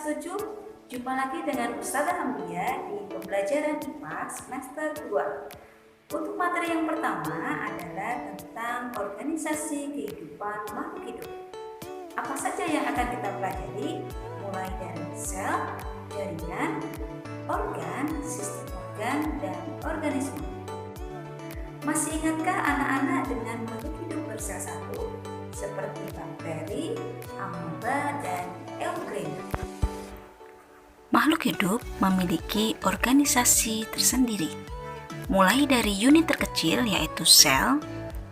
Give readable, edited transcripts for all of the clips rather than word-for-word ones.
7. Jumpa lagi dengan Ustazah Hambia di pembelajaran IPA semester 2. Untuk materi yang pertama adalah tentang organisasi kehidupan makhluk hidup. Apa saja yang akan kita pelajari? Mulai dari sel, jaringan, organ, sistem organ, dan organisme. Masih ingatkah anak-anak dengan makhluk hidup bersel satu seperti bakteri, amoeba, dan eukarya? Makhluk hidup memiliki organisasi tersendiri, mulai dari unit terkecil yaitu sel,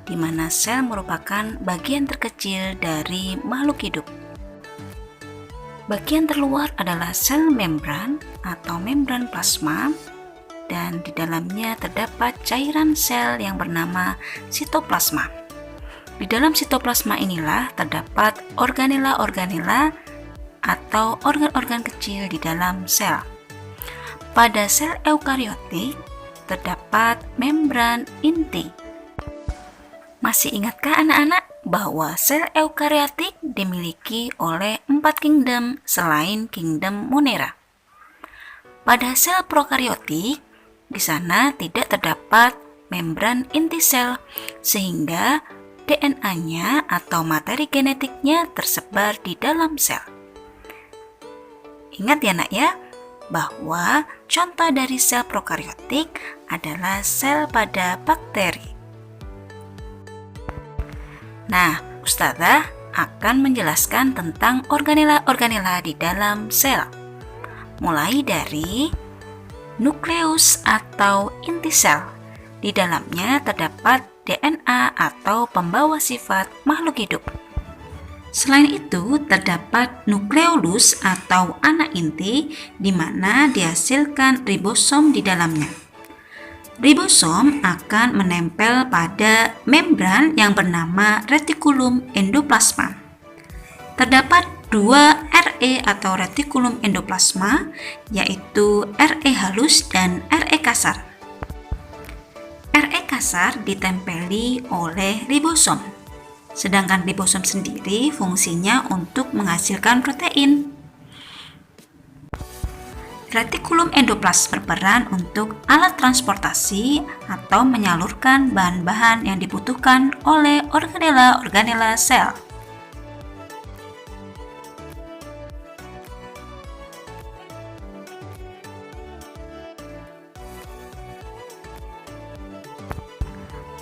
di mana sel merupakan bagian terkecil dari makhluk hidup. Bagian terluar adalah sel membran atau membran plasma, dan di dalamnya terdapat cairan sel yang bernama sitoplasma. Di dalam sitoplasma inilah terdapat organela-organela atau organ-organ kecil di dalam sel. Pada sel eukariotik terdapat membran inti. Masih ingatkah anak-anak bahwa sel eukariotik dimiliki oleh 4 kingdom selain kingdom Monera? Pada sel prokariotik, di sana tidak terdapat membran inti sel, sehingga DNA-nya atau materi genetiknya tersebar di dalam sel. Ingat ya nak ya, bahwa contoh dari sel prokariotik adalah sel pada bakteri. Nah, Ustazah akan menjelaskan tentang organela-organela di dalam sel. Mulai dari nukleus atau inti sel. Di dalamnya terdapat DNA atau pembawa sifat makhluk hidup. Selain itu, terdapat nukleolus atau anak inti di mana dihasilkan ribosom di dalamnya. Ribosom akan menempel pada membran yang bernama retikulum endoplasma. Terdapat 2 RE atau retikulum endoplasma, yaitu RE halus dan RE kasar. RE kasar ditempeli oleh ribosom. Sedangkan ribosom sendiri fungsinya untuk menghasilkan protein. Retikulum endoplasma berperan untuk alat transportasi atau menyalurkan bahan-bahan yang dibutuhkan oleh organela-organela sel.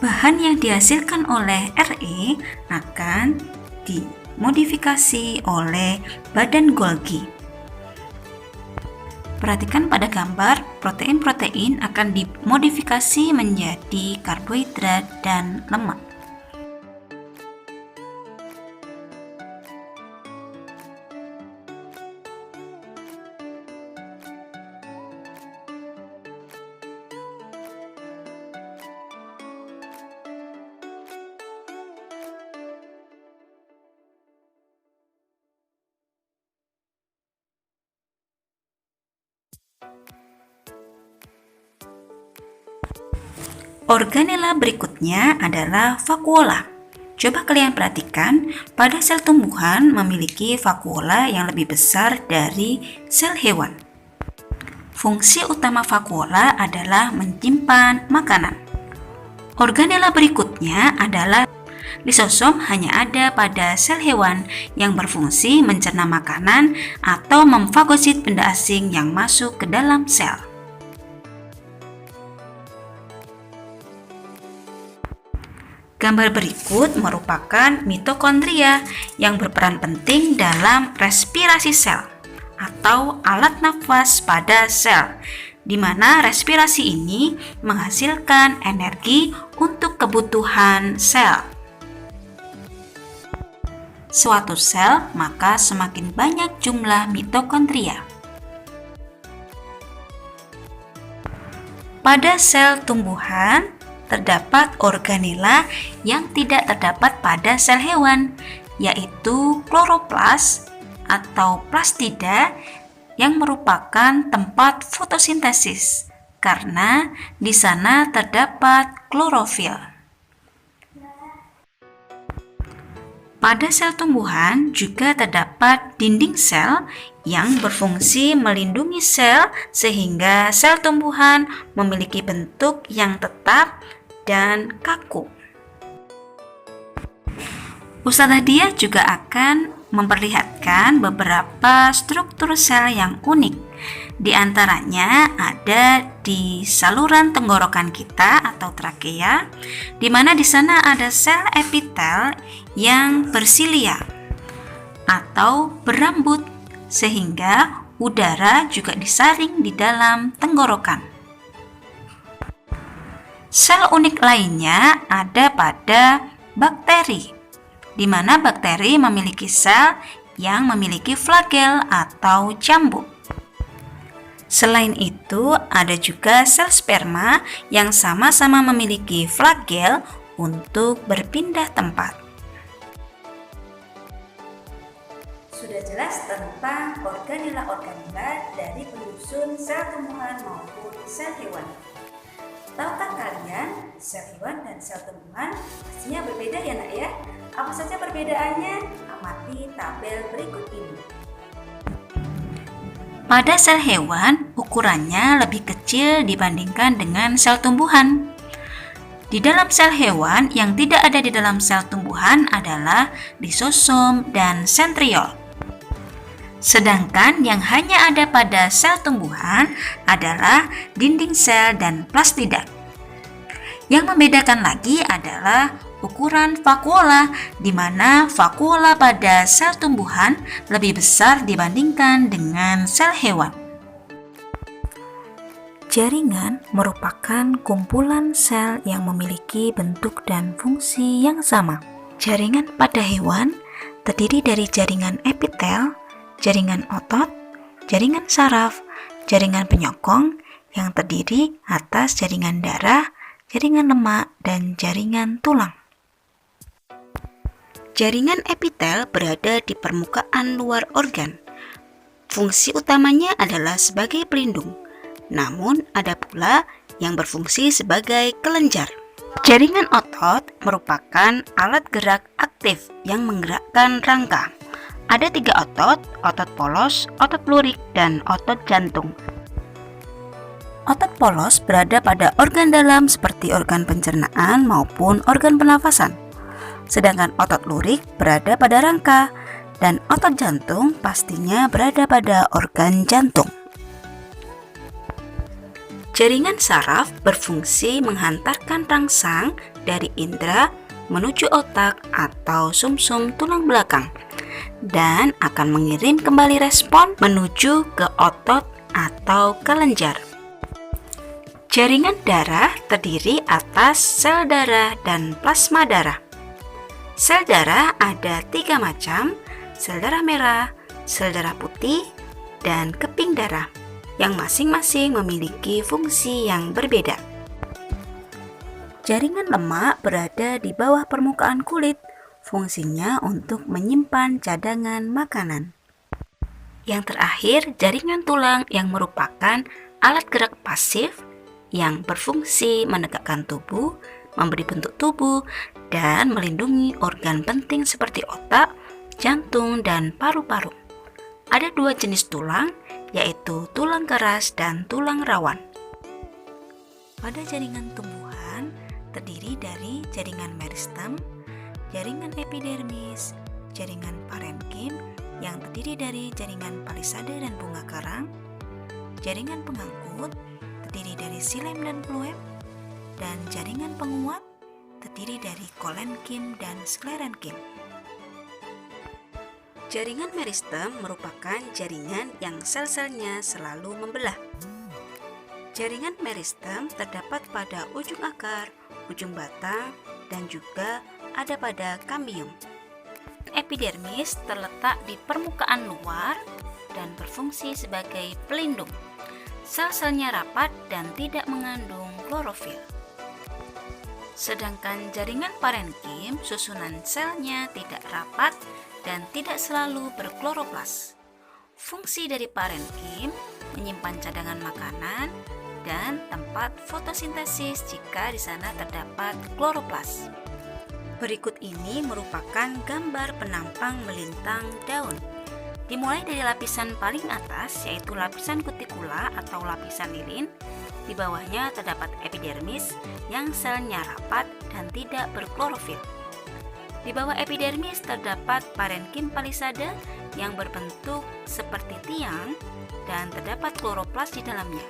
Bahan yang dihasilkan oleh RE akan dimodifikasi oleh badan Golgi. Perhatikan pada gambar, protein-protein akan dimodifikasi menjadi karbohidrat dan lemak. Organela berikutnya adalah vakuola. Coba kalian perhatikan, pada sel tumbuhan memiliki vakuola yang lebih besar dari sel hewan. Fungsi utama vakuola adalah menyimpan makanan. Organela berikutnya adalah lisosom, hanya ada pada sel hewan yang berfungsi mencerna makanan atau memfagosit benda asing yang masuk ke dalam sel. Gambar berikut merupakan mitokondria yang berperan penting dalam respirasi sel atau alat nafas pada sel, di mana respirasi ini menghasilkan energi untuk kebutuhan sel. Suatu sel, maka semakin banyak jumlah mitokondria. Pada sel tumbuhan, terdapat organela yang tidak terdapat pada sel hewan, yaitu kloroplas atau plastida yang merupakan tempat fotosintesis karena di sana terdapat klorofil. Pada sel tumbuhan juga terdapat dinding sel yang berfungsi melindungi sel sehingga sel tumbuhan memiliki bentuk yang tetap dan kaku. Ustazah Diah juga akan memperlihatkan beberapa struktur sel yang unik. Di antaranya ada di saluran tenggorokan kita atau trakea, di mana di sana ada sel epitel yang bersilia atau berambut, sehingga udara juga disaring di dalam tenggorokan. Sel unik lainnya ada pada bakteri, di mana bakteri memiliki sel yang memiliki flagel atau cambuk. Selain itu, ada juga sel sperma yang sama-sama memiliki flagel untuk berpindah tempat. Sudah jelas tentang organela-organela dari penyusun sel tumbuhan maupun sel hewan. Tahukah kalian, sel hewan dan sel tumbuhan pastinya berbeda ya nak ya? Apa saja perbedaannya? Amati tabel berikut ini. Pada sel hewan, ukurannya lebih kecil dibandingkan dengan sel tumbuhan. Di dalam sel hewan, yang tidak ada di dalam sel tumbuhan adalah lisosom dan sentriol. Sedangkan yang hanya ada pada sel tumbuhan adalah dinding sel dan plastida. Yang membedakan lagi adalah ukuran vakuola, di mana vakuola pada sel tumbuhan lebih besar dibandingkan dengan sel hewan. Jaringan merupakan kumpulan sel yang memiliki bentuk dan fungsi yang sama. Jaringan pada hewan terdiri dari jaringan epitel, jaringan otot, jaringan saraf, jaringan penyokong yang terdiri atas jaringan darah, jaringan lemak, dan jaringan tulang. Jaringan epitel berada di permukaan luar organ. Fungsi utamanya adalah sebagai pelindung, namun ada pula yang berfungsi sebagai kelenjar. Jaringan otot merupakan alat gerak aktif yang menggerakkan rangka. Ada 3 otot, otot polos, otot lurik, dan otot jantung. Otot polos berada pada organ dalam seperti organ pencernaan maupun organ pernafasan. Sedangkan otot lurik berada pada rangka, dan otot jantung pastinya berada pada organ jantung. Jaringan saraf berfungsi menghantarkan rangsang dari indera menuju otak atau sumsum tulang belakang, dan akan mengirim kembali respon menuju ke otot atau kelenjar. Jaringan darah terdiri atas sel darah dan plasma darah. Sel darah ada 3 macam, sel darah merah, sel darah putih, dan keping darah, yang masing-masing memiliki fungsi yang berbeda. Jaringan lemak berada di bawah permukaan kulit, fungsinya untuk menyimpan cadangan makanan. Yang terakhir, jaringan tulang yang merupakan alat gerak pasif yang berfungsi menegakkan tubuh, memberi bentuk tubuh, dan melindungi organ penting seperti otak, jantung, dan paru-paru. Ada 2 jenis tulang, yaitu tulang keras dan tulang rawan. Pada jaringan tumbuhan terdiri dari jaringan meristem, jaringan epidermis, jaringan parenkim yang terdiri dari jaringan palisade dan bunga karang, jaringan pengangkut terdiri dari xilem dan floem, dan jaringan penguat terdiri dari kolenkim dan sklerenkim. Jaringan meristem merupakan jaringan yang sel-selnya selalu membelah. Jaringan meristem terdapat pada ujung akar, ujung batang, dan juga ada pada kambium. Epidermis terletak di permukaan luar dan berfungsi sebagai pelindung. Sel-selnya rapat dan tidak mengandung klorofil. Sedangkan jaringan parenkim, susunan selnya tidak rapat dan tidak selalu berkloroplas. Fungsi dari parenkim menyimpan cadangan makanan dan tempat fotosintesis jika di sana terdapat kloroplas. Berikut ini merupakan gambar penampang melintang daun. Dimulai dari lapisan paling atas, yaitu lapisan kutikula atau lapisan lilin. Di bawahnya terdapat epidermis yang selnya rapat dan tidak berklorofil. Di bawah epidermis terdapat parenkim palisade yang berbentuk seperti tiang dan terdapat kloroplas di dalamnya.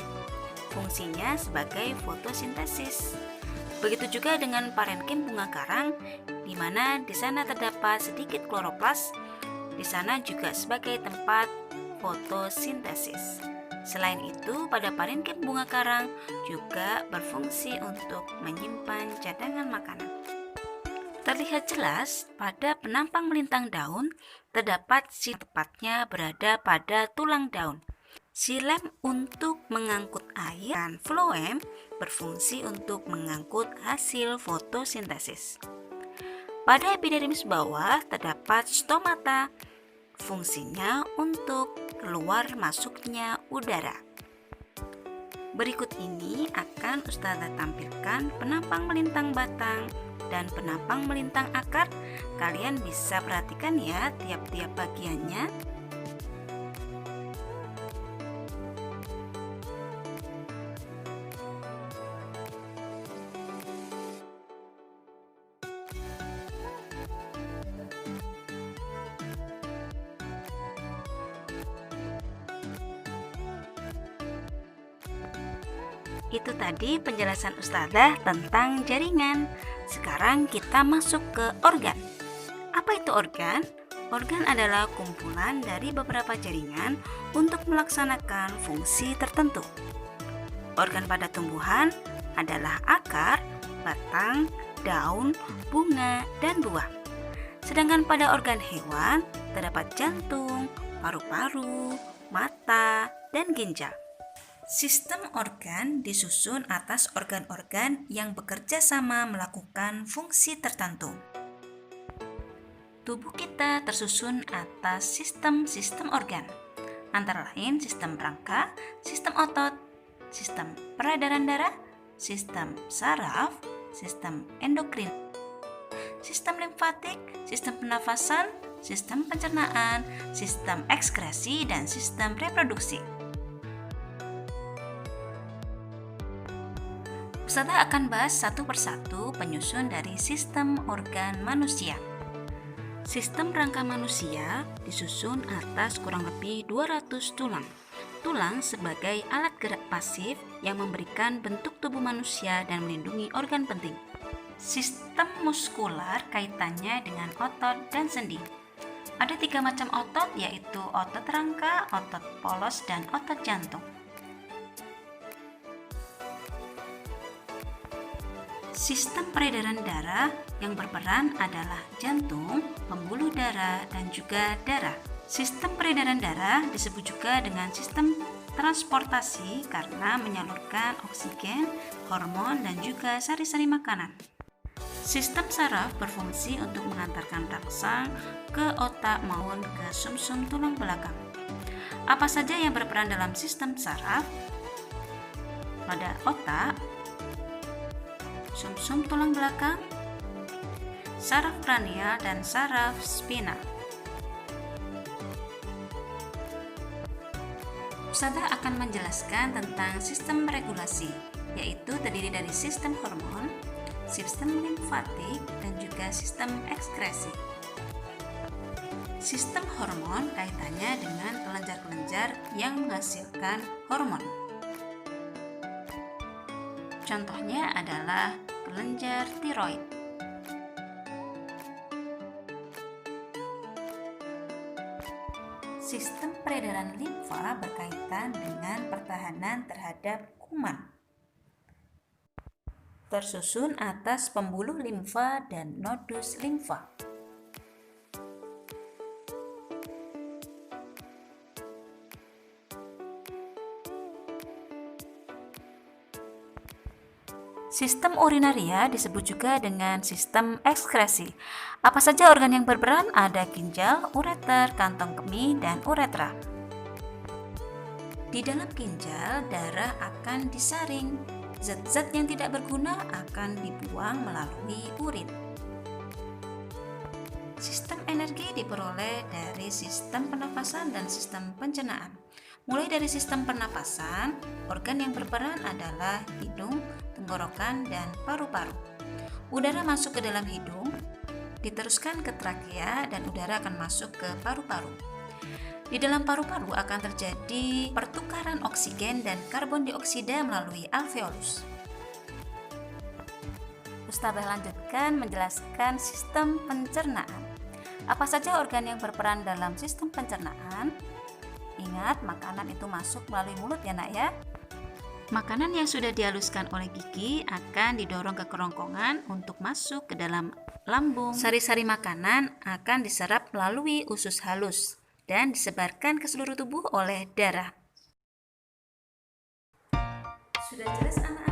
Fungsinya sebagai fotosintesis. Begitu juga dengan parenkim bunga karang, di mana di sana terdapat sedikit kloroplas. Di sana juga sebagai tempat fotosintesis. Selain itu, pada parenkim bunga karang juga berfungsi untuk menyimpan cadangan makanan. Terlihat jelas pada penampang melintang daun terdapat tepatnya berada pada tulang daun. Xilem untuk mengangkut air dan floem berfungsi untuk mengangkut hasil fotosintesis. Pada epidermis bawah terdapat stomata, fungsinya untuk keluar masuknya udara. Berikut ini akan Ustazah tampilkan penampang melintang batang dan penampang melintang akar. Kalian bisa perhatikan ya tiap-tiap bagiannya. Itu tadi penjelasan Ustazah tentang jaringan. Sekarang kita masuk ke organ. Apa itu organ? Organ adalah kumpulan dari beberapa jaringan untuk melaksanakan fungsi tertentu. Organ pada tumbuhan adalah akar, batang, daun, bunga, dan buah. Sedangkan pada organ hewan terdapat jantung, paru-paru, mata, dan ginjal. Sistem organ disusun atas organ-organ yang bekerja sama melakukan fungsi tertentu. Tubuh kita tersusun atas sistem-sistem organ, antara lain sistem rangka, sistem otot, sistem peredaran darah, sistem saraf, sistem endokrin, sistem limfatik, sistem pernafasan, sistem pencernaan, sistem ekskresi, dan sistem reproduksi. Ustazah akan bahas satu persatu penyusun dari sistem organ manusia. Sistem rangka manusia disusun atas kurang lebih 200 tulang. Tulang sebagai alat gerak pasif yang memberikan bentuk tubuh manusia dan melindungi organ penting. Sistem muskular kaitannya dengan otot dan sendi. Ada 3 macam otot, yaitu otot rangka, otot polos, dan otot jantung. Sistem peredaran darah yang berperan adalah jantung, pembuluh darah, dan juga darah. Sistem peredaran darah disebut juga dengan sistem transportasi karena menyalurkan oksigen, hormon, dan juga sari-sari makanan. Sistem saraf berfungsi untuk mengantarkan rangsang ke otak maupun ke sumsum tulang belakang. Apa saja yang berperan dalam sistem saraf? Pada otak, sumsum tulang belakang, saraf kranial, dan saraf spinal. Ustazah akan menjelaskan tentang sistem regulasi, yaitu terdiri dari sistem hormon, sistem limfatik, dan juga sistem ekskresi. Sistem hormon kaitannya dengan kelenjar-kelenjar yang menghasilkan hormon. Contohnya adalah kelenjar tiroid. Sistem peredaran limfa berkaitan dengan pertahanan terhadap kuman. Tersusun atas pembuluh limfa dan nodus limfa. Sistem urinaria disebut juga dengan sistem ekskresi. Apa saja organ yang berperan? Ada ginjal, ureter, kantong kemih, dan uretra. Di dalam ginjal, darah akan disaring. Zat-zat yang tidak berguna akan dibuang melalui urin. Energi diperoleh dari sistem pernafasan dan sistem pencernaan. Mulai dari sistem pernafasan, organ yang berperan adalah hidung, tenggorokan, dan paru-paru. Udara masuk ke dalam hidung, diteruskan ke trakea, dan udara akan masuk ke paru-paru. Di dalam paru-paru akan terjadi pertukaran oksigen dan karbon dioksida melalui alveolus. Ustadzah lanjutkan menjelaskan sistem pencernaan. Apa saja organ yang berperan dalam sistem pencernaan? Ingat, makanan itu masuk melalui mulut ya nak ya. Makanan yang sudah dihaluskan oleh gigi akan didorong ke kerongkongan untuk masuk ke dalam lambung. Sari-sari makanan akan diserap melalui usus halus dan disebarkan ke seluruh tubuh oleh darah. Sudah jelas anak-anak?